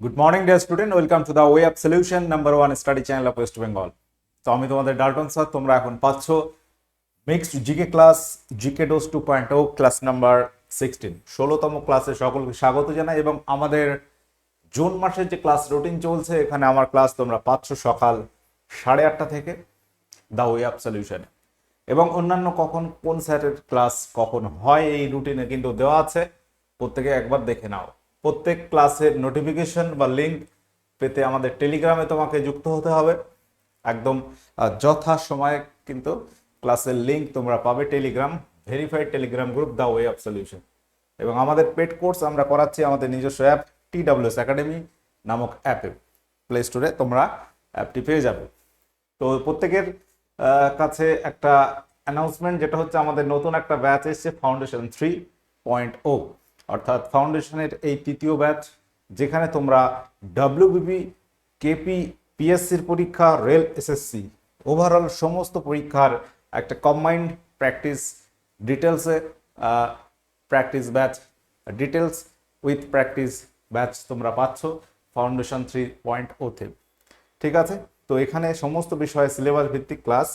Good morning dear student, welcome to the way of solution number 1 study channel of West Bengal. তো আমি তোমাদের Dalton sir. তোমরা এখন পাচ্ছ mixed GK class, GK dose 2.0 class number 16, 16তম ক্লাসে সকলকে স্বাগত জানাই। এবং আমাদের জুন মাসের যে ক্লাস রুটিন চলছে, এখানে আমার ক্লাস তোমরা পাচ্ছ সকাল 8:30 থেকে দ্য ওয়ে অফ সলিউশনে। এবং অন্যান্য কখন কোন স্যারের ক্লাস কখন হয় এই রুটিনে কিন্তু দেওয়া আছে, প্রত্যেকে একবার দেখে নাও। প্রত্যেক ক্লাসের নোটিফিকেশন বা লিঙ্ক পেতে আমাদের টেলিগ্রামে তোমাকে যুক্ত হতে হবে। একদম যথা সময়ে কিন্তু ক্লাসের লিঙ্ক তোমরা পাবে Telegram, verified Telegram group the way of solution. এবং আমাদের পেড কোর্স আমরা করাচ্ছি আমাদের নিজস্ব অ্যাপ TWS একাডেমি নামক অ্যাপে। প্লে স্টোরে তোমরা অ্যাপটি পেয়ে যাবে। তো প্রত্যেকের কাছে একটা অ্যানাউন্সমেন্ট, যেটা হচ্ছে আমাদের নতুন একটা ব্যাচ এসছে ফাউন্ডেশন 3.0, অর্থাৎ ফাউন্ডেশনের এই তৃতীয় ব্যাচ, যেখানে তোমরা WBP, KP, PSCর পরীক্ষা, রেল SSC ওভারঅল সমস্ত পরীক্ষার একটা কম্বাইন্ড প্র্যাকটিস ডিটেলসে practice batch, details with practice batch তোমরা পাচ্ছ ফাউন্ডেশন 3.0-তে। ঠিক আছে, তো এখানে সমস্ত বিষয়ে সিলেবাস ভিত্তিক ক্লাস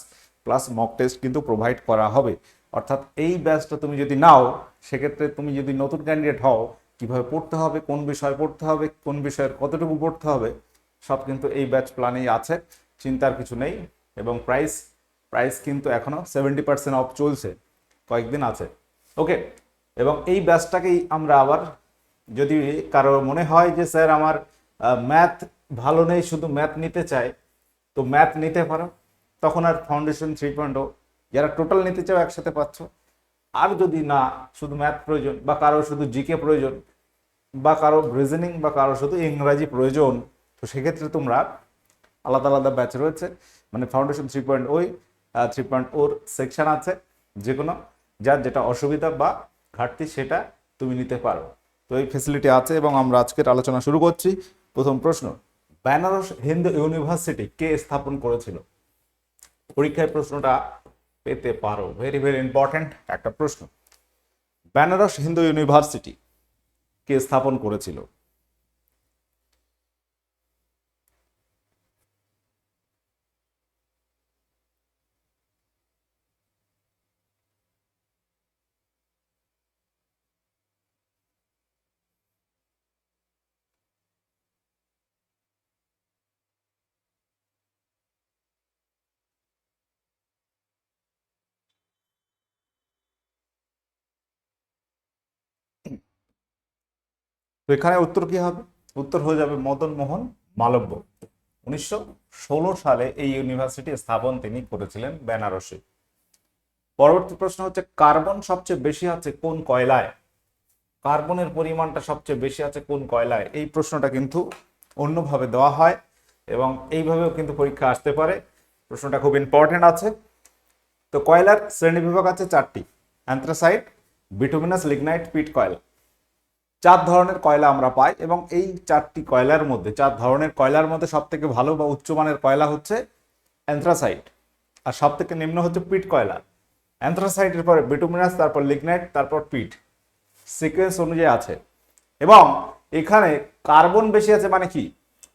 প্লাস মক টেস্ট কিন্তু প্রোভাইড করা হবে। অর্থাৎ এই ব্যাচটা তুমি যদি নাও, সেক্ষেত্রে তুমি যদি নতুন ক্যান্ডিডেট হও, কিভাবে পড়তে হবে, কোন বিষয়ে পড়তে হবে, কোন বিষয়ের কতটুকু পড়তে হবে, সব কিন্তু এই ব্যাচ প্ল্যানেই আছে, চিন্তার কিছু নেই। এবং প্রাইস কিন্তু এখনো 70% অফ চলছে, কয়েকদিন আছে। ওকে, এবং এই ব্যাচটাকেই আমরা আবার, যদি কারো মনে হয় যে স্যার আমার ম্যাথ ভালো নেই, শুধু ম্যাথ নিতে চাই, তো ম্যাথ নিতে পারো। তখন আর ফাউন্ডেশন 3.0 যারা টোটাল নিতে চাও একসাথে পাচ্ছ। আর যদি না, শুধু ম্যাথ প্রয়োজন, বা কারো শুধু জিকে প্রয়োজন, বা কারো রিজনিং, বা কারো শুধু ইংরাজি প্রয়োজন, তো সেক্ষেত্রে তোমরা আলাদা আলাদা ব্যাচ রয়েছে। মানে ফাউন্ডেশন 3.0 সেকশন আছে, যে কোনো যার যেটা অসুবিধা বা ঘাটতি সেটা তুমি নিতে পারো। তো এই ফেসিলিটি আছে। এবং আমরা আজকের আলোচনা শুরু করছি। প্রথম প্রশ্ন, বেনারস হিন্দু ইউনিভার্সিটি কে স্থাপন করেছিল? পরীক্ষায় প্রশ্নটা পেতে পারো, ভেরি ভেরি ইম্পর্টেন্ট একটা প্রশ্ন। বেনারস হিন্দু ইউনিভার্সিটি কে স্থাপন করেছিল? তো এখানে উত্তর কি হবে? উত্তর হয়ে যাবে মদন মোহন মালব্য। 1916 সালে এই ইউনিভার্সিটি স্থাপন তিনি করেছিলেন বেনারসে। পরবর্তী প্রশ্ন হচ্ছে, কার্বন সবচেয়ে বেশি আছে কোন কয়লায়? কার্বনের পরিমাণটা সবচেয়ে বেশি আছে কোন কয়লায়? এই প্রশ্নটা কিন্তু অন্যভাবে দেওয়া হয়, এবং এইভাবেও কিন্তু পরীক্ষা আসতে পারে। প্রশ্নটা খুব ইম্পর্টেন্ট আছে। তো কয়লার শ্রেণী বিভাগ আছে 4টি: অ্যান্থ্রাসাইট, বিটুমিনাস, লিগনাইট, পিট কয়লা। 4 ধরনের কয়লা আমরা পাই, এবং এই 4টি কয়লার মধ্যে, 4 ধরনের কয়লার মধ্যে সব থেকে ভালো বা উচ্চমানের কয়লা হচ্ছে অ্যান্থ্রাসাইট, আর সব থেকে নিম্ন হচ্ছে পিট কয়লা। অ্যান্থ্রাসাইটের পরে বিটুমিনাস, তারপর লিগনাইট, তারপর পিট, সিকোয়েন্স অনুযায়ী আছে। এবং এখানে কার্বন বেশি আছে মানে কি?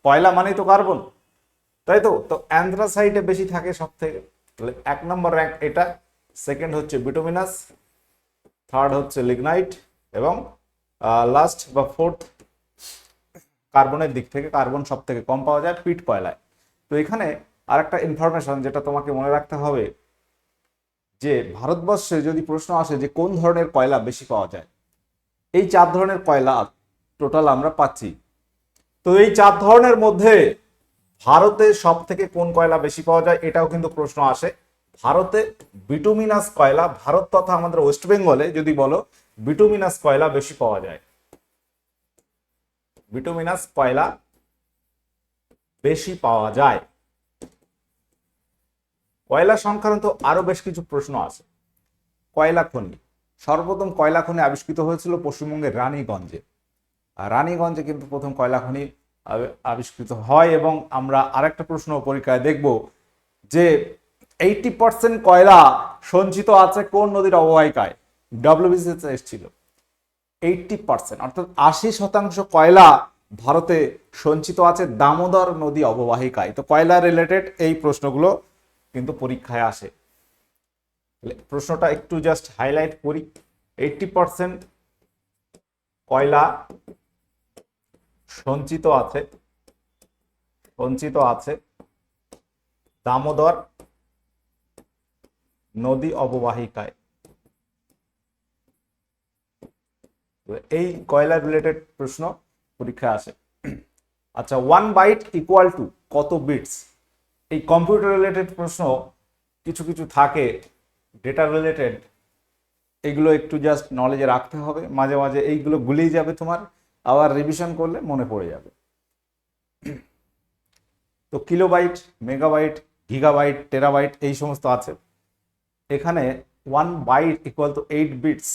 কয়লা মানেই তো কার্বন, তাই তো? তো অ্যান্থ্রাসাইটে বেশি থাকে সব থেকে, তাহলে 1 নম্বর র্যাঙ্ক এটা। সেকেন্ড হচ্ছে বিটুমিনাস, থার্ড হচ্ছে লিগনাইট, এবং লাস্ট বা ফোর্থ কার্বনের দিক থেকে কার্বন সব থেকে কম পাওয়া যায় পিট কয়লায়। তো এখানে আরেকটা ইনফরমেশন যেটা তোমাকে মনে রাখতে হবে, যে ভারতবর্ষে যদি প্রশ্ন আসে যে কোন ধরনের কয়লা বেশি পাওয়া যায়, এই 4 ধরনের কয়লা টোটাল আমরা পাচ্ছি। তো এই 4 ধরনের মধ্যে ভারতে সব থেকে কোন কয়লা বেশি পাওয়া যায়, এটাও কিন্তু প্রশ্ন আসে। ভারতে বিটুমিনাস কয়লা, ভারত তথা আমাদের ওয়েস্ট বেঙ্গলে যদি বলো, বিটুমিনাস কয়লা বেশি পাওয়া যায়। বিটুমিনাস কয়লা বেশি পাওয়া যায়। কয়লা সংক্রান্ত আরো বেশ কিছু প্রশ্ন আছে। কয়লা খনি, সর্বপ্রথম কয়লা খনি আবিষ্কৃত হয়েছিল পশ্চিমবঙ্গের রানীগঞ্জে। আর রানীগঞ্জে কিন্তু প্রথম কয়লা খনি আবিষ্কৃত হয়। এবং আমরা আরেকটা প্রশ্ন পরীক্ষায় দেখব যে 80% কয়লা সঞ্চিত আছে কোন নদীর অববাহিকায়? WBCS এসেছিল 80%, অর্থাৎ 80% কয়লা ভারতে সঞ্চিত আছে দামোদর নদী অববাহিকায়? তো কয়লা রিলেটেড এই প্রশ্নগুলো কিন্তু পরীক্ষায় আসে। প্রশ্নটা একটু জাস্ট হাইলাইট করি। 80% কয়লা সঞ্চিত আছে দামোদর নদী অববাহিকায়। এই কয়লা রিলেটেড প্রশ্ন পরীক্ষায় আসে। আচ্ছা, 1 বাইট ইকুয়াল টু কত বিটস? এই কম্পিউটার রিলেটেড প্রশ্ন কিছু কিছু থাকে, ডেটা রিলেটেড, এগুলো একটু জাস্ট নলেজে রাখতে হবে। মাঝে মাঝে এইগুলো ভুলেই যাবে তোমার, আবার রিভিশন করলে মনে পড়ে যাবে। তো কিলোবাইট, মেগাবাইট, গিগাবাইট, টেরাবাইট এই সমস্ত আছে। এখানে 1 বাইট ইকুয়াল টু 8 বিটস।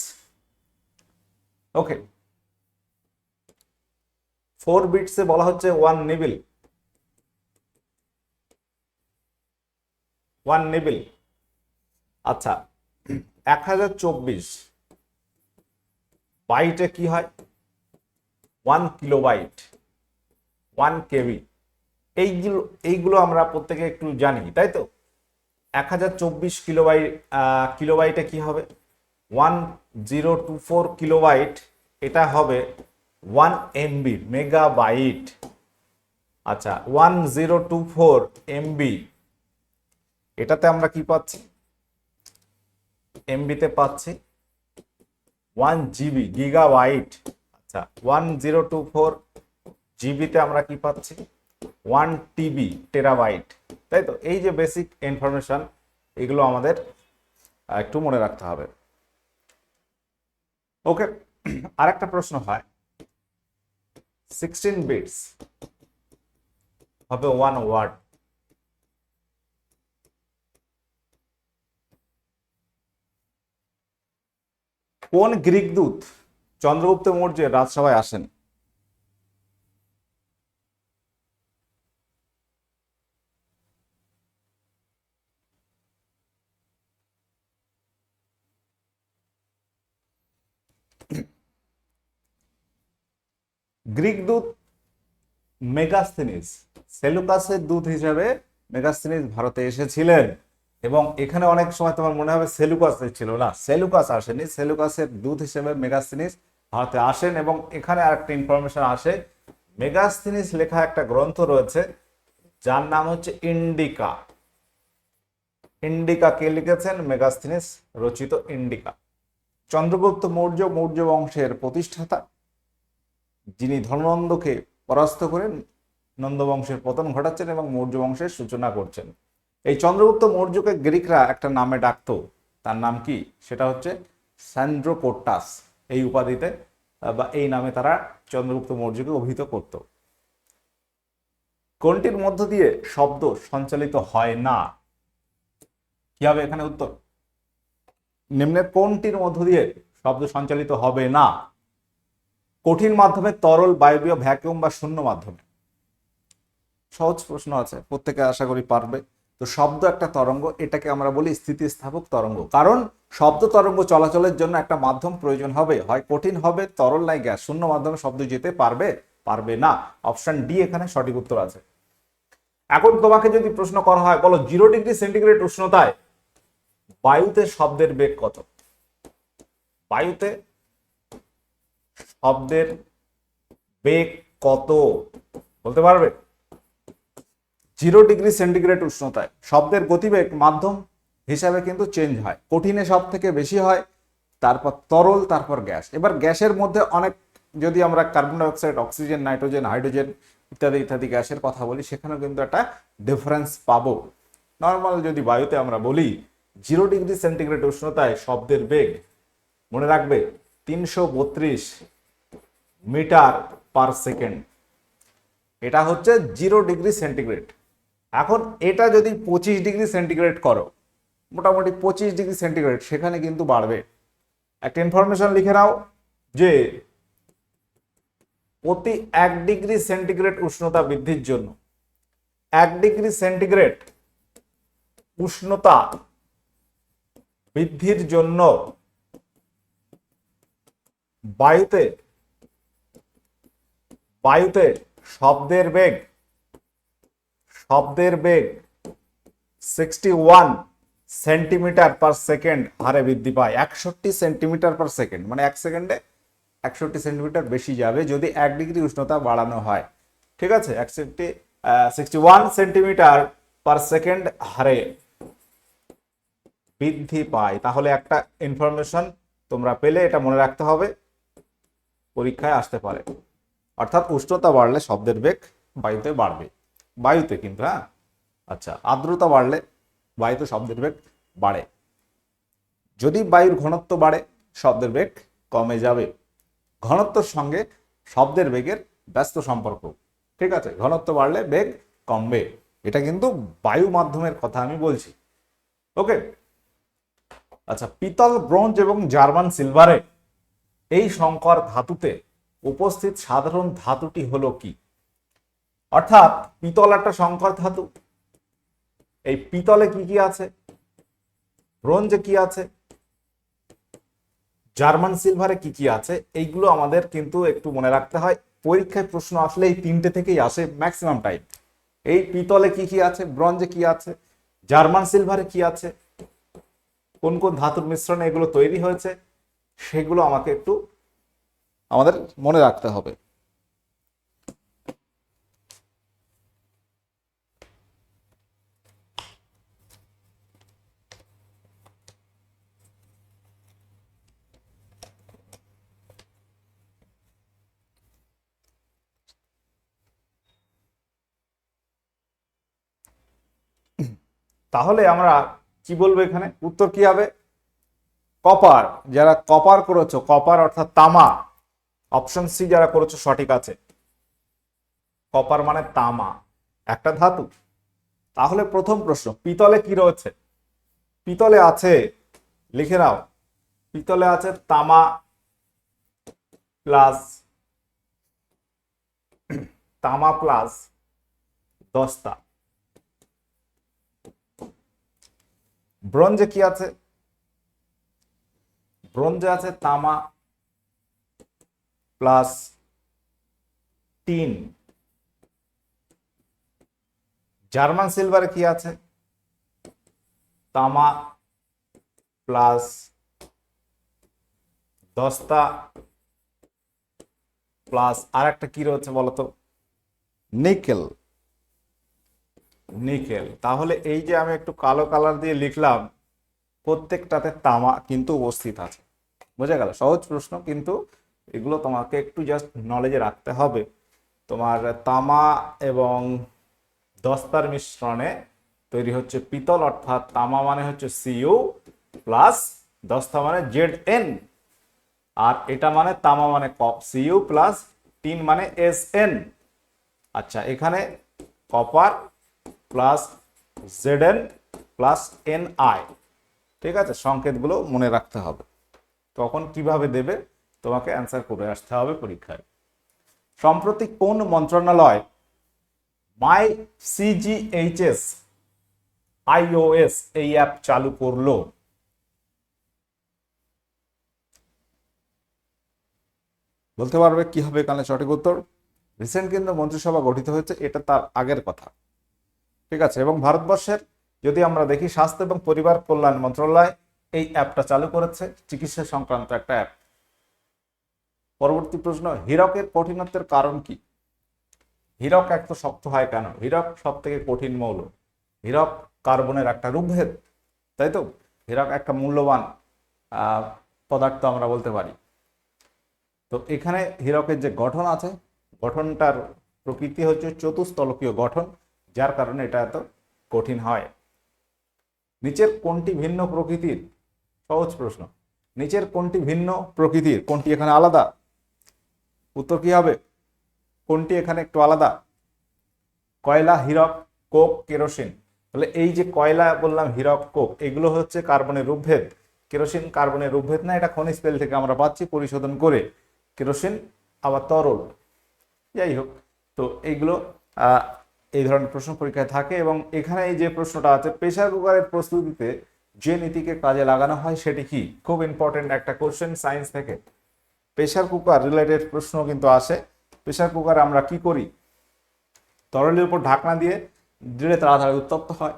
ওকে, 4 বিটসে বলা হচ্ছে 1 নিবিল। 1 নিবিল। আচ্ছা, 1024 বাইটে কি হয়? 1 কিলোবাইট, 1 কেবি। এইগুলো আমরা প্রত্যেকে একটু জানি, তাই তো? 1024 কিলোবাইটে কি হবে? 1024 কিলোবাইট, এটা হবে 1 এমবি, মেগাবাইট। আচ্ছা, 1024 এমবি, এটাতে আমরা কি পাচ্ছি? এমবিতে পাচ্ছি 1 জিবি, গিগাবাইট। আচ্ছা, 1024 জিবিতে আমরা কি পাচ্ছি? 1 টিবি, টেরাবাইট। তাই তো? এই যে বেসিক ইনফরমেশন, এগুলো আমাদের একটু মনে রাখতে হবে। ওকে, আরেকটা প্রশ্ন হয়, 16 বিটস হবে 1 ওয়াট। কোন গ্রিক দূত চন্দ্রগুপ্ত মৌর্যের রাজসভায় আসেন? গ্রিক দূত মেগাস্থেনিস, সেলুকাসের দূত হিসেবে মেগাস্থেনিস ভারতে এসেছিলেন। এবং এখানে অনেক সময় তোমার মনে হবে সেলুকাস ছিল, না, সেলুকাস আসেনি। সেলুকাসের দূত হিসেবে মেগাস্থেনিস ভারতে আসেন। এবং এখানে আরেকটা ইনফরমেশন আসে, মেগাস্থেনিস লেখা একটা গ্রন্থ রয়েছে যার নাম হচ্ছে ইন্ডিকা। ইন্ডিকা কে লিখেছেন? মেগাস্থেনিস রচিত ইন্ডিকা। চন্দ্রগুপ্ত মৌর্য বংশের প্রতিষ্ঠাতা, যিনি ধর্মনন্দকে পরাস্ত করে নন্দ বংশের পতন ঘটাচ্ছেন এবং মৌর্য বংশের সূচনা করছেন। এই চন্দ্রগুপ্ত মৌর্যকে গ্রিকরা একটা নামে ডাকতো, তার নাম কি? সেটা হচ্ছে স্যান্ড্রোপোটাস। এই উপাধিতে বা এই নামে তারা চন্দ্রগুপ্ত মৌর্যকে অভিহিত করত। কোনটির মধ্য দিয়ে শব্দ সঞ্চালিত হয় না? কি হবে এখানে উত্তর? নিম্নের কোনটির মধ্য দিয়ে শব্দ সঞ্চালিত হবে না? কঠিন মাধ্যমে, তরল, বায়বীয়, ভ্যাকুয়াম বা শূন্য মাধ্যমে? সহজ প্রশ্ন আছে, প্রত্যেকে আশা করি পারবে। তো শব্দ একটা তরঙ্গ, এটাকে আমরা বলি স্থিতিস্থাপক তরঙ্গ। কারণ শব্দ তরঙ্গ চলাচলের জন্য একটা মাধ্যম প্রয়োজন হবে, হয় কঠিন হবে, তরল, নাই গ্যাস। শূন্য মাধ্যমে শব্দ যেতে পারবে না। অপশন ডি এখানে সঠিক উত্তর আছে। এখন তোমাকে যদি প্রশ্ন করা হয়, বলো 0 ডিগ্রি সেন্টিগ্রেড উষ্ণতায় বায়ুতে শব্দের বেগ কত? বায়ুতে শব্দের বেগ কত বলতে পারবে? 0 ডিগ্রি সেন্টিগ্রেড উষ্ণতায় শব্দের গতিবেগ মাধ্যম হিসাবে কিন্তু চেঞ্জ হয়। কঠিনে সব থেকে বেশি হয়, তারপর তরল, তারপর গ্যাস। এবার গ্যাসের মধ্যে অনেক, যদি আমরা carbon dioxide, oxygen, nitrogen, hydrogen ইত্যাদি ইত্যাদি গ্যাসের কথা বলি, সেখানেও কিন্তু একটা ডিফারেন্স পাবো। নর্মাল যদি বায়ুতে আমরা বলি 0 ডিগ্রি সেন্টিগ্রেড উষ্ণতায় শব্দের বেগ, মনে রাখবে 332 মিটার পার সেকেন্ড। এটা হচ্ছে 0 ডিগ্রি সেন্টিগ্রেড। এখন এটা যদি 25 ডিগ্রি সেন্টিগ্রেড করো, মোটামুটি 25 ডিগ্রি সেন্টিগ্রেড, সেখানে কিন্তু বাড়বে। একটা ইনফরমেশন লিখে নাও যে প্রতি 1 ডিগ্রি সেন্টিগ্রেড উষ্ণতা বৃদ্ধির জন্য, 1 ডিগ্রি সেন্টিগ্রেড উষ্ণতা বৃদ্ধির জন্য বায়ুতে শব্দের বেগ 61 সেন্টিমিটার পার সেকেন্ড হারে বৃদ্ধি পায়। 61 সেন্টিমিটার পার সেকেন্ড, মানে 1 সেকেন্ডে 61 সেন্টিমিটার বেশি যাবে যদি 1 ডিগ্রি উষ্ণতা বাড়ানো হয়। ঠিক আছে, 61 সেন্টিমিটার পার সেকেন্ড হারে বৃদ্ধি পায়। তাহলে একটা ইনফরমেশন তোমরা পেলে, এটা মনে রাখতে হবে, পরীক্ষায় আসতে পারে। অর্থাৎ উষ্ণতা বাড়লে শব্দের বেগ বায়ুতে বাড়বে, বায়ুতে কিন্তু। হ্যাঁ, আচ্ছা, আর্দ্রতা বাড়লে বায়ুতে শব্দের বেগ বাড়ে। যদি বায়ুর ঘনত্ব বাড়ে শব্দের বেগ কমে যাবে। ঘনত্বের সঙ্গে শব্দের বেগের ব্যস্ত সম্পর্ক। ঠিক আছে, ঘনত্ব বাড়লে বেগ কমবে, এটা কিন্তু বায়ু মাধ্যমের কথা আমি বলছি। ওকে, আচ্ছা, পিতল, ব্রোঞ্জ এবং জার্মান সিলভারে এই সংকর ধাতুতে উপস্থিত সাধারণ ধাতুটি হলো কি? অর্থাৎ পিতল একটা সংকর ধাতু, এই পিতলে কি কি আছে, ব্রোঞ্জে কি আছে, জার্মান সিলভারে কি কি আছে, এইগুলো আমাদের কিন্তু একটু মনে রাখতে হয়। পরীক্ষায় প্রশ্ন আসলে এই তিনটে থেকেই আসে ম্যাক্সিমাম টাইম। এই পিতলে কি কি আছে, ব্রোঞ্জে কি আছে, জার্মান সিলভারে কি আছে, কোন কোন ধাতুর মিশ্রণে এগুলো তৈরি হয়েছে, সেগুলো আমাকে একটু আমাদের মনে রাখতে হবে। তাহলে আমরা কি বলবো, এখানে উত্তর কি হবে? কপার। যারা কপার করেছো, কপার অর্থাৎ তামা, অপশন সি যারা করেছো সঠিক আছে। কপার মানে তামা, একটা ধাতু। তাহলে প্রথম প্রশ্ন, পিতলে কি রয়েছে? পিতলে আছে, লিখে নাও, পিতলে আছে তামা প্লাস দস্তা। ব্রোঞ্জে কি আছে? ব্রোঞ্জে আছে তামা প্লাস টিন। জার্মান সিলভারে কি আছে? তামা প্লাস দস্তা প্লাস আর একটা কি রয়েছে বলতো, নিকেল। তাহলে এই যে আমি একটু কালো কালার দিয়ে লিখলাম, প্রত্যেকটাতে তামা কিন্তু উপস্থিত আছে। বোঝা গেল? সহজ প্রশ্ন, কিন্তু এগুলো তোমাকে একটু জাস্ট নলেজে রাখতে হবে। তোমার তামা এবং দস্তার মিশ্রণে তৈরি হচ্ছে পিতল, অর্থাৎ তামা মানে হচ্ছে Cu প্লাস দস্তা মানে Zn, আর এটা মানে তামা মানে Cu প্লাস টিন মানে Sn। আচ্ছা, এখানে copper plus Zn plus Ni। ঠিক আছে, সংকেতগুলো মনে রাখতে হবে, তখন কিভাবে দেবে তোমাকে অ্যান্সার করে আসতে হবে পরীক্ষায়। সম্প্রতি কোন মন্ত্রণালয় মাই সিজিএইচএস iOS এই অ্যাপ চালু করলো? বলতে পারবে কি হবে এখানে সঠিক উত্তর? রিসেন্ট কিন্তু মন্ত্রিসভা গঠিত হয়েছে, এটা তার আগের কথা। ঠিক আছে, এবং ভারতবর্ষের যদি আমরা দেখি, স্বাস্থ্য এবং পরিবার কল্যাণ মন্ত্রণালয় এই অ্যাপটা চালু করেছে, চিকিৎসা সংক্রান্ত একটা অ্যাপ। পরবর্তী প্রশ্ন, হীরকের কঠিনত্বের কারণ কি? হীরক এত শক্ত হয় কেন? হীরক সব থেকে কঠিন মৌল। হীরক কার্বনের একটা রূপভেদ, তাই তো? হীরক একটা মূল্যবান পদার্থ আমরা বলতে পারি। তো এখানে হীরকের যে গঠন আছে, গঠনটার প্রকৃতি হচ্ছে চতুস্তলকীয় গঠন, যার কারণে এটা এত কঠিন হয়। নিচের কোনটি ভিন্ন প্রকৃতির? সহজ প্রশ্ন, নিচের কোনটি ভিন্ন প্রকৃতির, কোনটি এখানে আলাদা? উত্তর কি হবে? কোনটি এখানে একটু আলাদা? কয়লা, হীরক, কোক, কেরোসিন। তাহলে এই যে কয়লা বললাম, হীরক, কোক, এগুলো হচ্ছে কার্বনের রূপভেদ। কেরোসিন কার্বনের রূপভেদ না, এটা খনিজ তেল থেকে আমরা পাচ্ছি পরিশোধন করে। কেরোসিন আবার তরল। যাই হোক, তো এইগুলো এই ধরনের প্রশ্ন পরীক্ষায় থাকে। এবং এখানে এই যে প্রশ্নটা আছে, প্রেসার কুকারের প্রস্তুতিতে যে নীতিকে কাজে লাগানো হয় সেটি কি? খুব ইম্পর্টেন্ট একটা কোশ্চেন সায়েন্স থেকে, প্রেসার কুকার রিলেটেড প্রশ্ন কিন্তু আসে। প্রেসার কুকারে আমরা কি করি, তরলের উপর ঢাকনা দিয়ে দিলে তাড়াতাড়ি উত্তপ্ত হয়,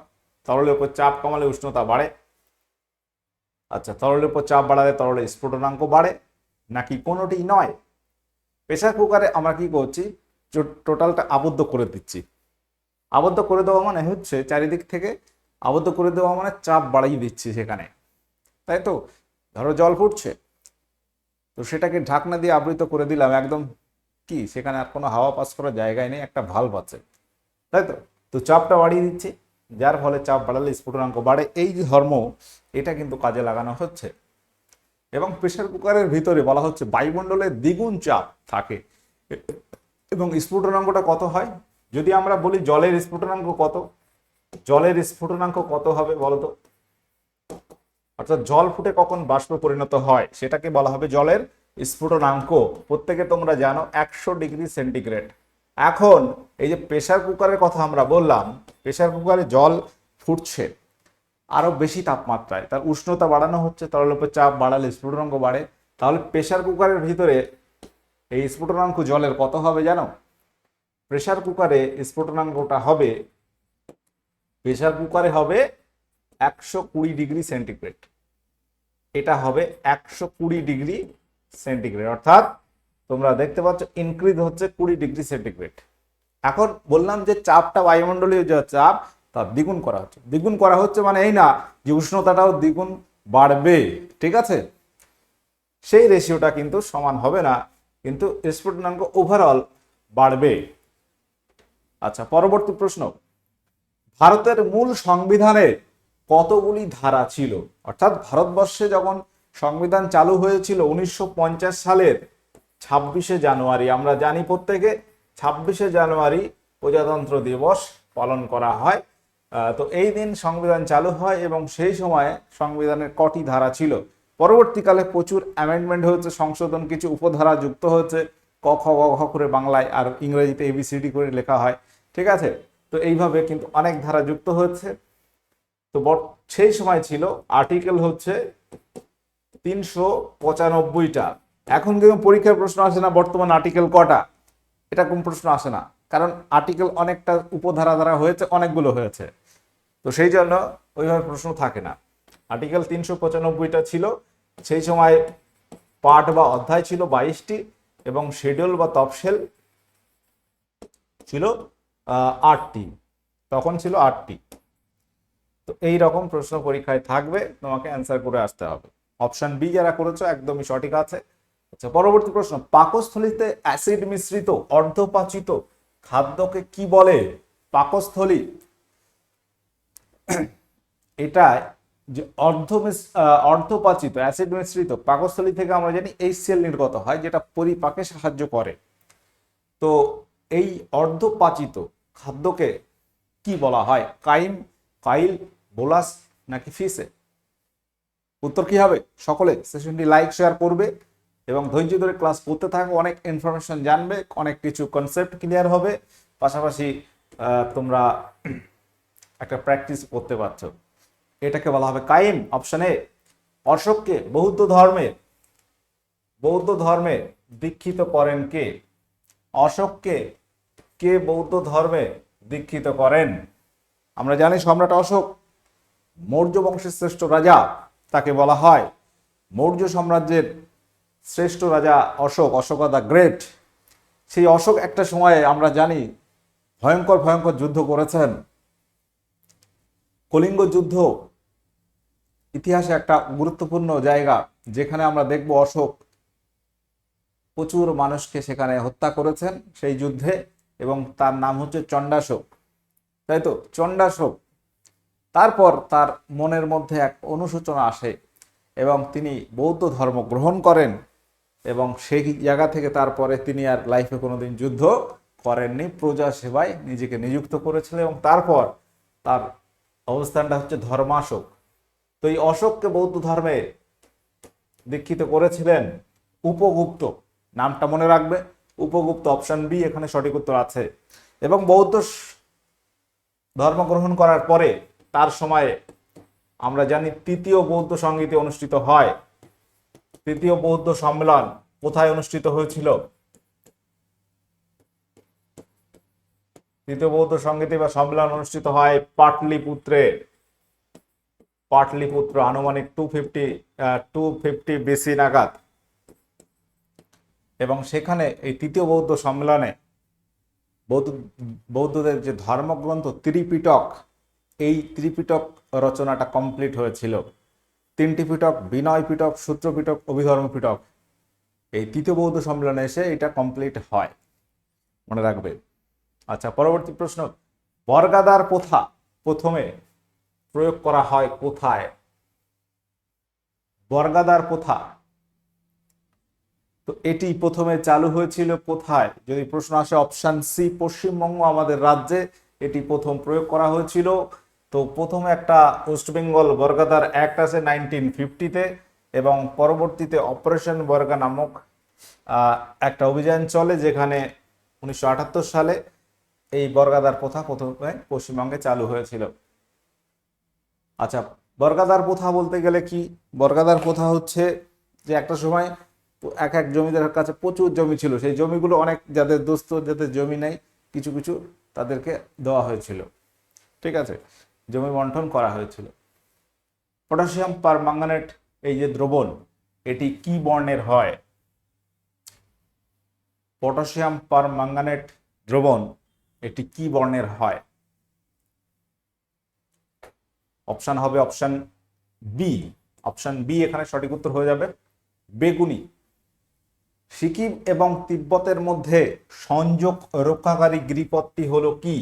তরলের উপর চাপ কমালে উষ্ণতা বাড়ে। আচ্ছা, তরলের উপর চাপ বাড়ালে তরলের স্ফুটনাঙ্ক বাড়ে, নাকি কোনোটি নয়? প্রেসার কুকারে আমরা কি করছি, টোটালটা আবদ্ধ করে দিচ্ছি। আবদ্ধ করে দেওয়া মানে হচ্ছে চারিদিক থেকে আবদ্ধ করে দেওয়া মানে চাপ বাড়িয়ে দিচ্ছি সেখানে, তাই তো। ধরো জল ফুটছে, তো সেটাকে ঢাকনা দিয়ে আবৃত করে দিলাম একদম, কি সেখানে আর কোনো হাওয়া পাস করার জায়গায় নেই, একটা ভালভ আছে, তাই তো। তো চাপটা বাড়িয়ে দিচ্ছি, যার ফলে চাপ বাড়ালে স্ফুটনাঙ্ক বাড়ে। এই যে ধর্ম, এটা কিন্তু কাজে লাগানো হচ্ছে। এবং প্রেসার কুকারের ভিতরে বলা হচ্ছে বায়ুমণ্ডলে দ্বিগুণ চাপ থাকে এবং স্ফুটনাঙ্কটা কত হয়। যদি আমরা বলি জলের স্ফুটনাঙ্ক কত, জলের স্ফুটনাঙ্ক কত হবে বলতো? অর্থাৎ জল ফুটে কখন বাষ্পে পরিণত হয় সেটাকে বলা হবে জলের স্ফুটনাঙ্ক। প্রত্যেকে তোমরা জানো 100 ডিগ্রি সেন্টিগ্রেড। এখন এই যে প্রেসার কুকারের কথা আমরা বললাম, প্রেসার কুকারে জল ফুটছে আরো বেশি তাপমাত্রায়, তার উষ্ণতা বাড়ানো হচ্ছে, তরলের উপর চাপ বাড়ালে স্ফুটনাঙ্ক বাড়ে। তাহলে প্রেসার কুকারের ভিতরে এই স্ফুটনাঙ্ক জলের কত হবে জানো? প্রেসার কুকারে স্ফুটনাঙ্কটা হবে, প্রেসার কুকারে হবে 120 ডিগ্রি সেন্টিগ্রেড। এটা হবে 120 ডিগ্রি সেন্টিগ্রেড, অর্থাৎ তোমরা দেখতে পাচ্ছ ইনক্রিজ হচ্ছে 20 ডিগ্রি সেন্টিগ্রেড। এখন বললাম যে চাপটা বায়ুমণ্ডলীয় যে চাপ তার দ্বিগুণ করা হচ্ছে। দ্বিগুণ করা হচ্ছে মানে এই না যে উষ্ণতাটাও দ্বিগুণ বাড়বে, ঠিক আছে। সেই রেশিওটা কিন্তু সমান হবে না, কিন্তু স্ফুটনাঙ্ক ওভারঅল বাড়বে। আচ্ছা, পরবর্তী প্রশ্ন, ভারতের মূল সংবিধানে কতগুলি ধারা ছিল? অর্থাৎ ভারতবর্ষে যখন সংবিধান চালু হয়েছিল 1950 সালের 26শে জানুয়ারি, আমরা জানি প্রত্যেকে 26শে জানুয়ারি প্রজাতন্ত্র দিবস পালন করা হয়। তো এই দিন সংবিধান চালু হয় এবং সেই সময়ে সংবিধানের কটি ধারা ছিল? পরবর্তীকালে প্রচুর অ্যামেন্ডমেন্ট হয়েছে, সংশোধন, কিছু উপধারা যুক্ত হয়েছে, ক খ গ ঘ করে বাংলায় আর ইংরেজিতে ABCD করে লেখা হয়, ঠিক আছে। তো এইভাবে কিন্তু অনেক ধারা যুক্ত হয়েছে। তো সেই সময় ছিল আর্টিকেল হচ্ছে 395টা। এখন কিন্তু পরীক্ষার প্রশ্ন আসে না বর্তমান আর্টিকেল কটা, এটা কোন প্রশ্ন আসে না, কারণ আর্টিকেল অনেকটা উপধারা দ্বারা হয়েছে, অনেকগুলো হয়েছে, তো সেই জন্য ওইভাবে প্রশ্ন থাকে না। আর্টিকেল 395টা ছিল, সেই সময় পার্ট বা অধ্যায় ছিল 22টি এবং শিডিউল বা তফসিল ছিল 8টি, তখন ছিল 8টি। তো এই রকম প্রশ্ন পরীক্ষায় থাকবে, তোমাকে অ্যান্সার করে আসতে হবে। অপশন বি যারা করেছো একদমই সঠিক আছে। আচ্ছা, পরবর্তী প্রশ্ন, পাকস্থলীতে অ্যাসিড মিশ্রিত অর্ধপাচিত খাদ্যকে কি বলে? পাকস্থলী, এটা যে অর্ধপাচিত অ্যাসিড মিশ্রিত পাকস্থলী থেকে আমরা জানি HCl নির্গত হয়, যেটা পরিপাকে সাহায্য করে। তো এই অর্ধপাচিত খাদ্যকে কি বলা হয়? কাইম, কাইল, বোলাস নাকি ফিসে? উত্তর কি হবে? সকলে সেশনটি লাইক শেয়ার করবে এবং ধৈর্য ধরে ক্লাস করতে থাকো, অনেক ইনফরমেশন জানবে, অনেক কিছু কনসেপ্ট ক্লিয়ার হবে, পাশাপাশি তোমরা একটা প্র্যাকটিস করতে পারছো। এটাকে বলা হবে কাইম। Option A. অশোককে বৌদ্ধ ধর্মে দীক্ষিত করেন কে? অশোককে কে বৌদ্ধ ধর্মে দীক্ষিত করেন? আমরা জানি সম্রাট অশোক মৌর্য বংশের শ্রেষ্ঠ রাজা, তাকে বলা হয় মৌর্য সাম্রাজ্যের শ্রেষ্ঠ রাজা অশোক, অশোক দ্য গ্রেট। সেই অশোক একটা সময়ে আমরা জানি ভয়ঙ্কর ভয়ঙ্কর যুদ্ধ করেছেন। কলিঙ্গ যুদ্ধ ইতিহাসে একটা গুরুত্বপূর্ণ জায়গা, যেখানে আমরা দেখব অশোক প্রচুর মানুষকে সেখানে হত্যা করেছেন সেই যুদ্ধে, এবং তার নাম হচ্ছে চণ্ডাশোক, তাই তো, চণ্ডাশোক। তারপর তার মনের মধ্যে এক অনুশোচনা আসে এবং তিনি বৌদ্ধ ধর্ম গ্রহণ করেন, এবং সেই জায়গা থেকে তারপরে তিনি আর লাইফে কোনোদিন যুদ্ধ করেননি, প্রজা সেবায় নিজেকে নিযুক্ত করেছিলেন, এবং তারপর তার অবস্থানটা হচ্ছে ধর্মাশোক। তো এই অশোককে বৌদ্ধ ধর্মে দীক্ষিত করেছিলেন উপগুপ্ত, নামটা মনে রাখবে, উপগুপ্ত। অপশন বি এখানে সঠিক উত্তর আছে। এবং বৌদ্ধ ধর্ম গ্রহণ করার পরে তার সময়ে আমরা জানি তৃতীয় বৌদ্ধ সংগীতি অনুষ্ঠিত হয়। তৃতীয় বৌদ্ধ সম্মেলন কোথায় অনুষ্ঠিত হয়েছিল? তৃতীয় বৌদ্ধ সংগীতি বা সম্মেলন অনুষ্ঠিত হয় পাটলিপুত্রে। পাটলিপুত্র আনুমানিক 250 বিসি নাগাদ। এবং সেখানে এই তৃতীয় বৌদ্ধ সম্মেলনে বৌদ্ধদের যে ধর্মগ্রন্থ ত্রিপিটক, এই ত্রিপিটক রচনাটা কমপ্লিট হয়েছিল। 3টি পিটক, বিনয় পিটক, সূত্র পিটক, অভিধর্ম পিটক, এই তৃতীয় বৌদ্ধ সম্মেলনে এসে এটা কমপ্লিট হয়, মনে রাখবে। আচ্ছা, পরবর্তী প্রশ্ন, বর্গাদার প্রথা প্রথমে প্রয়োগ করা হয় কোথায়? বর্গাদার প্রথা, তো এটি প্রথমে চালু হয়েছিল কোথায়? যদি প্রশ্ন আসে অপশন সি, পশ্চিমবঙ্গ আমাদের রাজ্যে এটি প্রথম প্রয়োগ করা হয়েছিল। তো প্রথমে একটা ওয়েস্ট বেঙ্গল বর্গাদার অ্যাক্ট আছে 1950-তে, এবং পরবর্তীতে অপারেশন বর্গা নামক একটা অভিযান চলে, যেখানে 1978 সালে এই বর্গাদার প্রথা প্রথমে পশ্চিমবঙ্গে চালু হয়েছিল। আচ্ছা, বর্গাদার প্রথা বলতে গেলে কি? বর্গাদার প্রথা হচ্ছে যে একটা সময় এক এক জমিদারের কাছে প্রচুর জমি ছিল, সেই জমিগুলো অনেক যাদের দোস্ত, যাদের জমি নেই, কিছু কিছু তাদেরকে দেওয়া হয়েছিল, ঠিক আছে, জমি বন্টন করা হয়েছিল। পটাশিয়াম পারম্যাঙ্গানেট এই যে দ্রবণ, এটি কি বর্ণের হয়? পটাশিয়াম পারম্যাঙ্গানেট দ্রবণ এটি কি বর্ণের হয়? অপশন হবে অপশন বি। অপশন বি এখানে সঠিক উত্তর হয়ে যাবে, বেগুনি। সিকিম এবং তিব্বতের মধ্যে সংযোগ রক্ষাকারী গিরিপথটি হলো কি?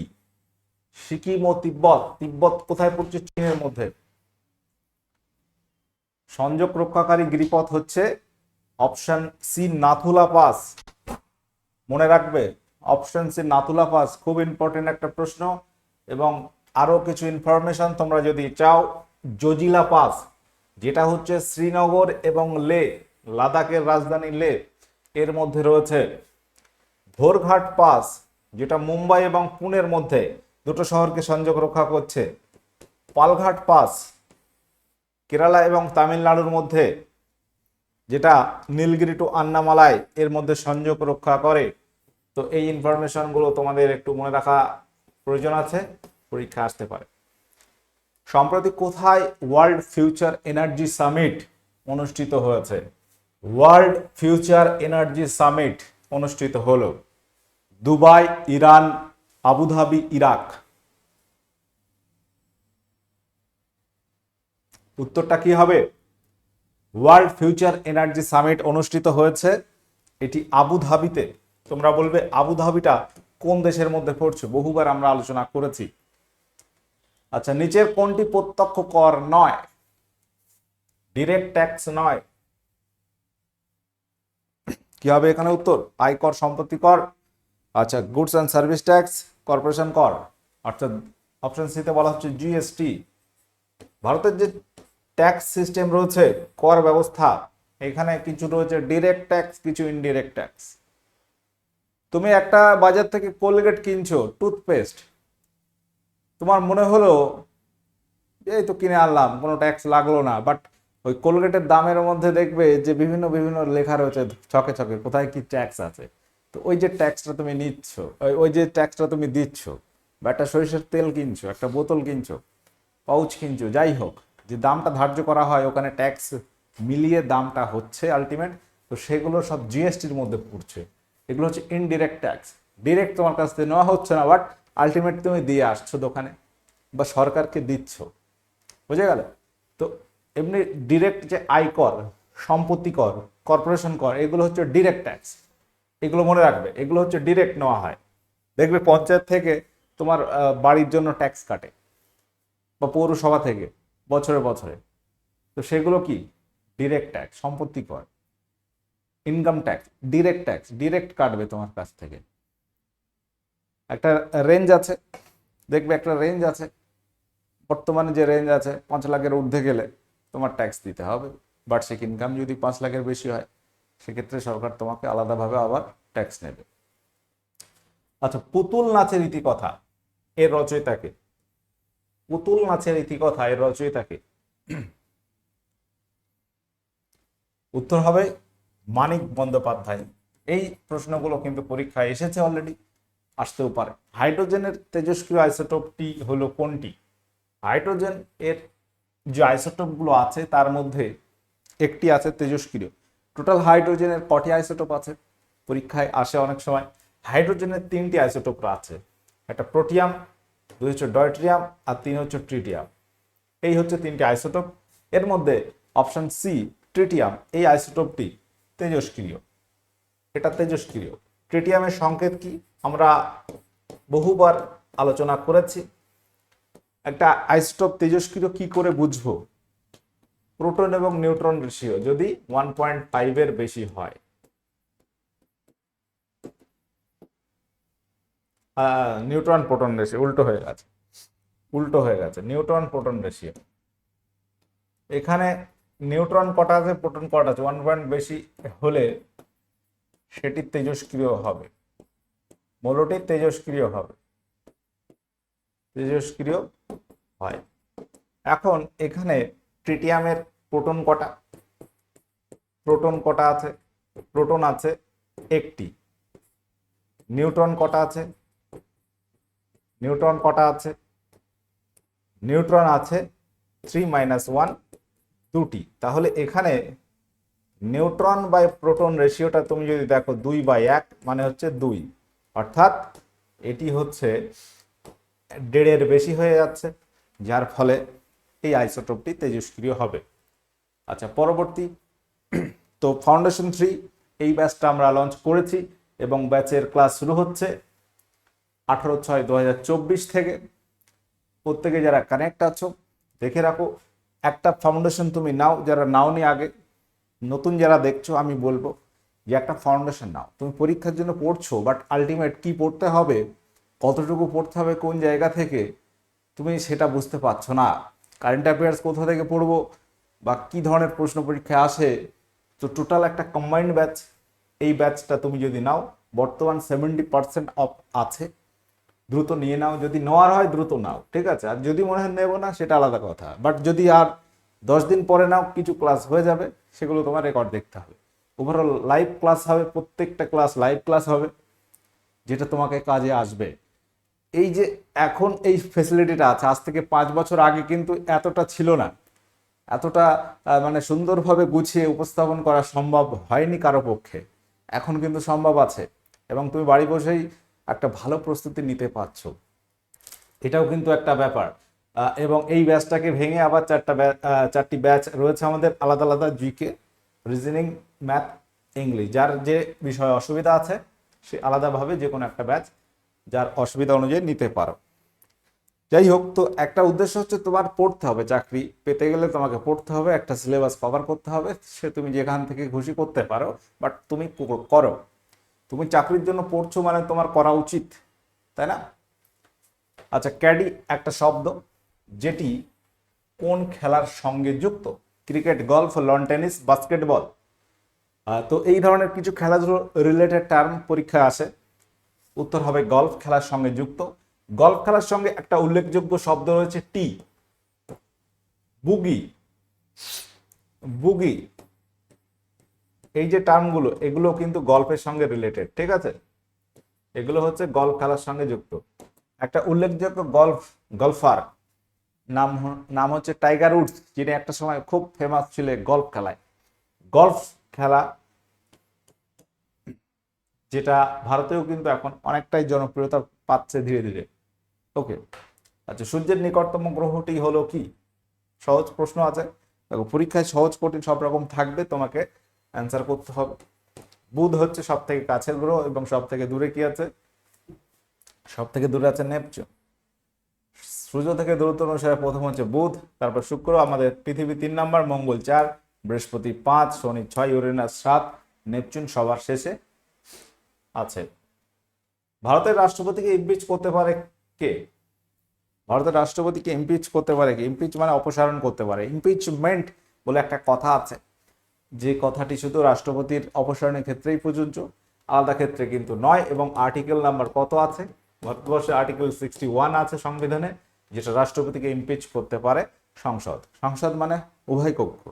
সিকিম ও তিব্বত, তিব্বত কোথায় পড়ছে? চীনের মধ্যে। সংযোগ রক্ষাকারী গিরিপথ হচ্ছে অপশন সি, নাথুলা পাস। মনে রাখবে, অপশন সি নাথুলা পাস, খুব ইম্পর্টেন্ট একটা প্রশ্ন। এবং আরো কিছু ইনফরমেশন তোমরা যদি চাও, জজিলা পাস, যেটা হচ্ছে শ্রীনগর এবং লে, লাদাখের রাজধানী লে, এর মধ্যে রয়েছে। ভোরঘাট পাস, যেটা মুম্বাই এবং পুনের মধ্যে, দুটো শহরকে সংযোগ রক্ষা করছে। পালঘাট পাস, কেরালা এবং তামিলনাড়ুর মধ্যে, যেটা নীলগিরি টু আন্নামালাই এর মধ্যে সংযোগ রক্ষা করে। তো এই ইনফরমেশনগুলো তোমাদের একটু মনে রাখা প্রয়োজন আছে, পরীক্ষা আসতে পারে। সম্প্রতি কোথায় ওয়ার্ল্ড ফিউচার এনার্জি সামিট অনুষ্ঠিত হয়েছে? ওয়ার্ল্ড ফিউচার এনার্জি সামিট অনুষ্ঠিত হলো দুবাই, ইরান, আবুধাবি, ইরাক। উত্তরটা কি হবে? ওয়ার্ল্ড ফিউচার এনার্জি সামিট অনুষ্ঠিত হয়েছে এটি আবুধাবিতে। তোমরা বলবে আবুধাবিটা কোন দেশের মধ্যে পড়ছে? বহুবার আমরা আলোচনা করেছি। আচ্ছা, নিচের কোনটি প্রত্যক্ষ কর নয়? ডিরেক্ট ট্যাক্স নয়। কি হবে এখানে উত্তর? আয়কর, সম্পত্তি কর, আচ্ছা, goods and service tax, corporation কর। অর্থাৎ অপশন সিতে বলা হচ্ছে জিএসটি। ভারতের যে ট্যাক্স সিস্টেম রয়েছে, কর ব্যবস্থা, এখানে কিছু রয়েছে ডিরেক্ট ট্যাক্স, কিছু ইনডিরেক্ট ট্যাক্স। তুমি একটা বাজার থেকে কোলগেট কিনছো, টুথপেস্ট, তোমার মনে হলো এই তো কিনে আনলাম, কোনো ট্যাক্স লাগলো না, বাট ওই কোলগেটের দামের মধ্যে দেখবে যে বিভিন্ন বিভিন্ন লেখা রয়েছে ছকে ছকে কোথায় কি ট্যাক্স আছে। তো ওই যে ট্যাক্সটা তুমি নিচ্ছ, ওই যে ট্যাক্সটা তুমি দিচ্ছ, বা একটা সরিষার তেল কিনছো, একটা বোতল কিনছো, পাউচ কিনছো, যাই হোক, যে দামটা ধার্য করা হয় ওখানে ট্যাক্স মিলিয়ে দামটা হচ্ছে আলটিমেট। তো সেগুলো সব জিএসটির মধ্যে পড়ছে। এগুলো হচ্ছে ইনডিরেক্ট ট্যাক্স। ডিরেক্ট তোমার কাছ থেকে নেওয়া হচ্ছে না, বাট আলটিমেট তুমি দিয়ে আসছো দোকানে বা সরকারকে দিচ্ছ, বুঝে গেল? তো এমনি ডিরেক্ট যে আয়কর, সম্পত্তি কর, কর্পোরেশন কর, এগুলো হচ্ছে ডিরেক্ট ট্যাক্স। এগুলো মনে রাখবে, এগুলো হচ্ছে ডিরেক্ট নেওয়া হয়। দেখবে পঞ্চায়েত থেকে তোমার বাড়ির জন্য ট্যাক্স কাটে, বা পৌরসভা থেকে বছরে বছরে। তো সেগুলো কি? ডিরেক্ট ট্যাক্স, সম্পত্তি কর, income tax, direct tax, direct কাটবে তোমার কাছ থেকে। একটা রেঞ্জ আছে, দেখবে একটা রেঞ্জ আছে, বর্তমানে যে রেঞ্জ আছে 5 লাখের ঊর্ধ্বে গেলে তোমার ট্যাক্স দিতে হবে। বার্ষিক ইনকাম যদি 5 লাখের বেশি হয়, সেক্ষেত্রে সরকার তোমাকে আলাদাভাবে আবার ট্যাক্স নেবে। আচ্ছা, পুতুল নাচের ইতিকথা এর রচয়িতাকে? পুতুল নাচের ইতিকথা এর রচয়িতাকে? উত্তর হবে মানিক বন্দ্যোপাধ্যায়। এই প্রশ্নগুলো কিন্তু পরীক্ষায় এসেছে অলরেডি। আসতেও পারে। হাইড্রোজেনের তেজস্ক্রিয় আইসোটোপটি হলো কোনটি? হাইড্রোজেন এর যে আইসোটোপগুলো আছে তার মধ্যে একটি আছে তেজস্ক্রিয়। টোটাল হাইড্রোজেনের কটি আইসোটোপ আছে? পরীক্ষায় আসে অনেক সময়। হাইড্রোজেনের 3টি আইসোটোপ আছে, একটা প্রোটিয়াম, 2 হচ্ছে ডয়ট্রিয়াম আর 3 হচ্ছে ট্রিটিয়াম। এই হচ্ছে 3টি আইসোটোপ। এর মধ্যে অপশন সি ট্রিটিয়াম, এই আইসোটোপটি তেজস্ক্রিয়, এটা তেজস্ক্রিয়। ট্রিটিয়ামের সংকেত কি আমরা বহুবার আলোচনা করেছি। একটা আইসোটোপ তেজস্ক্রিয় কি করে বুঝবো? প্রোটন এবং নিউট্রন রেশিও যদি 1.5 এর বেশি হয়, নিউট্রন প্রোটন রেশিও উল্টো হয়ে গেছে নিউট্রন প্রোটন রেশিও। এখানে নিউট্রন কটা আছে, প্রোটন কটা আছে, 1 বেশি হলে সেটি তেজস্ক্রিয় হবে, মৌলটি তেজস্ক্রিয় হয়। এখন এখানে ট্রিটিয়ামের প্রোটন কটা আছে? প্রোটন আছে একটি। নিউট্রন কটা আছে? নিউট্রন আছে 3 - 1, দুটি। তাহলে এখানে নিউট্রন বাই প্রোটন রেশিওটা তুমি যদি দেখো 2/1 মানে হচ্ছে 2, অর্থাৎ এটি হচ্ছে 1.5 বেশি হয়ে যাচ্ছে, যার ফলে এই আইসোটোপটি তেজস্ক্রিয় হবে। আচ্ছা, পরবর্তী তো ফাউন্ডেশন 3 এই ব্যাচটা আমরা লঞ্চ করেছি এবং ব্যাচের ক্লাস শুরু হচ্ছে 18/6/2024 থেকে। প্রত্যেকে যারা কানেক্ট আছো দেখে রাখো, একটা ফাউন্ডেশন তুমি নাও, যারা নাওনি আগে, নতুন যারা দেখছো আমি বলবো যে একটা ফাউন্ডেশন নাও। তুমি পরীক্ষার জন্য পড়ছো, বাট আলটিমেট কি পড়তে হবে, কতটুকু পড়তে হবে, কোন জায়গা থেকে, তুমি সেটা বুঝতে পারছো না। কারেন্ট অ্যাফেয়ার্স কোথা থেকে পড়বো বা কি ধরনের প্রশ্ন পরীক্ষায় আসে। তো টোটাল একটা কম্বাইন্ড ব্যাচ, এই ব্যাচটা তুমি যদি নাও, বর্তমান 70% অফ আছে, দ্রুত নিয়ে নাও। যদি নেওয়ার হয় দ্রুত নাও, ঠিক আছে? আর যদি মনে হয় নেবো না, সেটা আলাদা কথা। বাট যদি আর 10 দিন পরে নাও, কিছু ক্লাস হয়ে যাবে, সেগুলো তোমার রেকর্ড দেখতে হবে। ওভারঅল লাইভ ক্লাস হবে, প্রত্যেকটা ক্লাস লাইভ ক্লাস হবে, যেটা তোমাকে কাজে আসবে। এই যে এখন এই ফেসিলিটিটা আছে, আজ থেকে 5 বছর আগে কিন্তু এতটা ছিল না, এতটা মানে সুন্দরভাবে গুছিয়ে উপস্থাপন করা সম্ভব হয়নি কারো পক্ষে। এখন কিন্তু সম্ভব আছে এবং তুমি বাড়ি বসেই একটা ভালো প্রস্তুতি নিতে পারছো, এটাও কিন্তু একটা ব্যাপার। এবং এই ব্যাচটাকে ভেঙে আবার 4টি ব্যাচ রয়েছে আমাদের আলাদা আলাদা, জিকে, রিজনিং, ম্যাথ, ইংলিশ। যার যে বিষয়ে অসুবিধা আছে সে আলাদাভাবে যে কোনো একটা ব্যাচ যার অসুবিধা অনুযায়ী নিতে পারো। যাই হোক, তো একটা উদ্দেশ্য হচ্ছে তোমার পড়তে হবে, চাকরি পেতে গেলে তোমাকে পড়তে হবে, একটা সিলেবাস কভার করতে হবে, সে তুমি যেখান থেকে খুশি করতে পারো, বাট তুমি করো। তুমি চাকরির জন্য পড়ছো মানে তোমার করা উচিত, তাই না? আচ্ছা, ক্যাডি একটা শব্দ যেটি কোন খেলার সঙ্গে যুক্ত? Cricket, golf, loan tennis, basketball. তো এই ধরনের কিছু খেলাধুলো রিলেটেড টার্ম পরীক্ষায় আসে। উত্তর হবে গলফ খেলার সঙ্গে যুক্ত। গলফ খেলার সঙ্গে একটা উল্লেখযোগ্য শব্দ রয়েছে টি, বুগি। এই যে টার্মগুলো, এগুলো কিন্তু গলফের সঙ্গে রিলেটেড, ঠিক আছে? এগুলো হচ্ছে গলফ খেলার সঙ্গে যুক্ত। একটা উল্লেখযোগ্য গলফার নাম হচ্ছে টাইগার উডস, যিনি একটা সময় খুব ফেমাস ছিলেন গলফ খেলায়। গলফ খেলা যেটা ভারতেও কিন্তু এখন অনেকটাই জনপ্রিয়তা পাচ্ছে ধীরে ধীরে। ওকে, আচ্ছা, সূর্যের নিকটতম গ্রহটি হলো কি? সহজ প্রশ্ন আছে, দেখো পরীক্ষায় সহজ কঠিন সব রকম থাকবে, তোমাকে অ্যান্সার করতে হবে। বুধ হচ্ছে সব থেকে কাছের গ্রহ এবং সব থেকে দূরে কি আছে? সব থেকে দূরে আছে নেপচুন। সূর্য থেকে দূরত্ব অনুসারে প্রথম হচ্ছে বুধ, তারপর শুক্র, আমাদের পৃথিবী 3 নম্বর, মঙ্গল 4, বৃহস্পতি 5, শনি 6, ইউরেনাস 7, নেপচুন সবার শেষে আছে। ভারতের রাষ্ট্রপতিকে ইমপিচ করতে পারে কে? ভারতের রাষ্ট্রপতিকে ইমপিচ করতে পারে কি? ইমপিচ মানে অপসারণ করতে পারে। ইমপিচমেন্ট বলে একটা কথা আছে, যে কথাটি শুধু রাষ্ট্রপতির অপসারণের ক্ষেত্রেই প্রযোজ্য, আলাদা ক্ষেত্রে কিন্তু নয়। এবং আর্টিকেল নাম্বার কত আছে ভারতবর্ষে? আর্টিকেল 61 আছে সংবিধানে, যেটা রাষ্ট্রপতিকে ইমপিচ করতে পারে সংসদ। সংসদ মানে উভয় কক্ষ,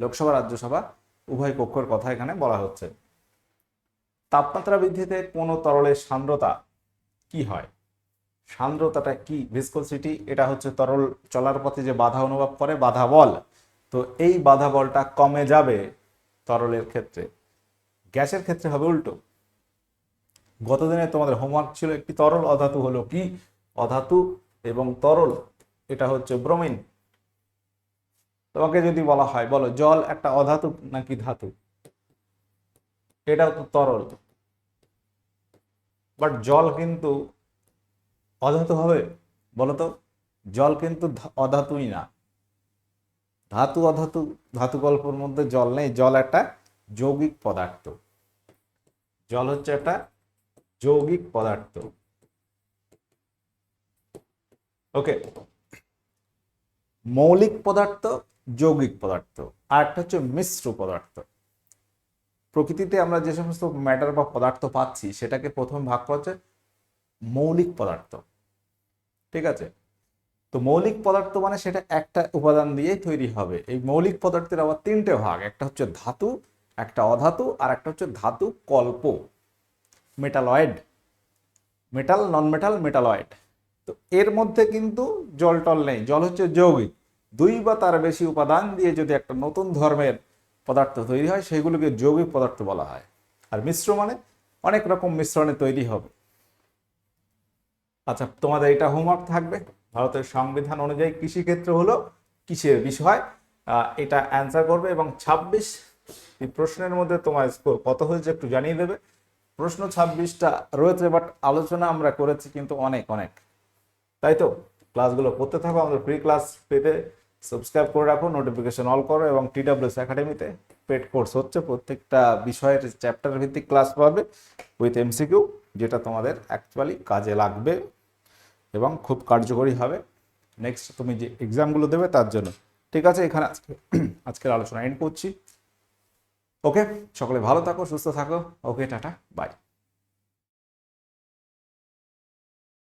লোকসভা রাজ্যসভা উভয় কক্ষের কথা এখানে বলা হচ্ছে। তাপমাত্রা বৃদ্ধিতে কোন তরলের সান্দ্রতা কি হয়? সান্দ্রতাটা কি? ভিসকোসিটি, এটা হচ্ছে তরল চলার পথে যে বাধা অনুভব করে, বাধা বল। তো এই বাধা বলটা কমে যাবে তরলের ক্ষেত্রে। গ্যাসের ক্ষেত্রে হবে উল্টো। গতদিনে তোমাদের হোমওয়ার্ক ছিল একটি তরল অধাতু হলো কি? অধাতু এবং তরল, এটা হচ্ছে ব্রোমিন। তোমাকে যদি বলা হয়, বলো জল একটা অধাতু নাকি ধাতু? এটাও তো তরল, বাট জল কিন্তু অধাতু হবে? বলো তো, জল কিন্তু অধাতুই না। ধাতু অধাতু, ধাতু গল্পের মধ্যে জল নেই। জল একটা যৌগিক পদার্থ। জল হচ্ছে একটা যৌগিক পদার্থ। ওকে, মৌলিক পদার্থ, যৌগিক পদার্থ, আর একটা হচ্ছে মিশ্র পদার্থ। প্রকৃতিতে আমরা যে সমস্ত ম্যাটার বা পদার্থ পাচ্ছি সেটাকে প্রথম ভাগ করা হচ্ছে মৌলিক পদার্থ। ঠিক আছে? তো মৌলিক পদার্থ মানে সেটা একটা উপাদান দিয়েই তৈরি হবে। এই মৌলিক পদার্থের আবার তিনটে ভাগ, একটা হচ্ছে ধাতু, একটা অধাতু, আর একটা হচ্ছে ধাতু কল্প, মেটালয়েড। মেটাল, নন মেটাল, মেটালয়েড। তো এর মধ্যে কিন্তু জল টল নেই। জল হচ্ছে যৌগিক। দুই বা তার বেশি উপাদান দিয়ে যদি একটা নতুন ধর্মের পদার্থ তৈরি হয় সেগুলোকে যৌগিক পদার্থ বলা হয়। আর মিশ্র মানে অনেক রকম মিশ্রণে তৈরি হবে। আচ্ছা, তোমাদের এটা হোমওয়ার্ক থাকবে। ভারতের সংবিধান অনুযায়ী কৃষিক্ষেত্র হলো কিসের বিষয়? এটা অ্যান্সার করবে এবং 26 প্রশ্নের মধ্যে তোমার স্কোর কত হয়েছে একটু জানিয়ে দেবে। প্রশ্ন 26টা রয়েছে, বাট আলোচনা আমরা করেছি কিন্তু অনেক অনেক। তাই তো, ক্লাসগুলো করতে থাকো। আমাদের ফ্রি ক্লাস পেতে সাবস্ক্রাইব করে রাখো, নোটিফিকেশন অল করো, এবং TWS একাডেমিতে পেড কোর্স হচ্ছে। প্রত্যেকটা বিষয়ের চ্যাপ্টার ভিত্তিক ক্লাস পাবে উইথ MCQ, যেটা তোমাদের অ্যাকচুয়ালি কাজে লাগবে এবং খুব কার্যকরী হবে নেক্সট তুমি যে এক্সামগুলো দেবে তার জন্য। ঠিক আছে, এখানে আজকের আলোচনা এন্ড করছি। ওকে, সকলে ভালো থাকো, সুস্থ থাকো। ওকে, টাটা, বাই।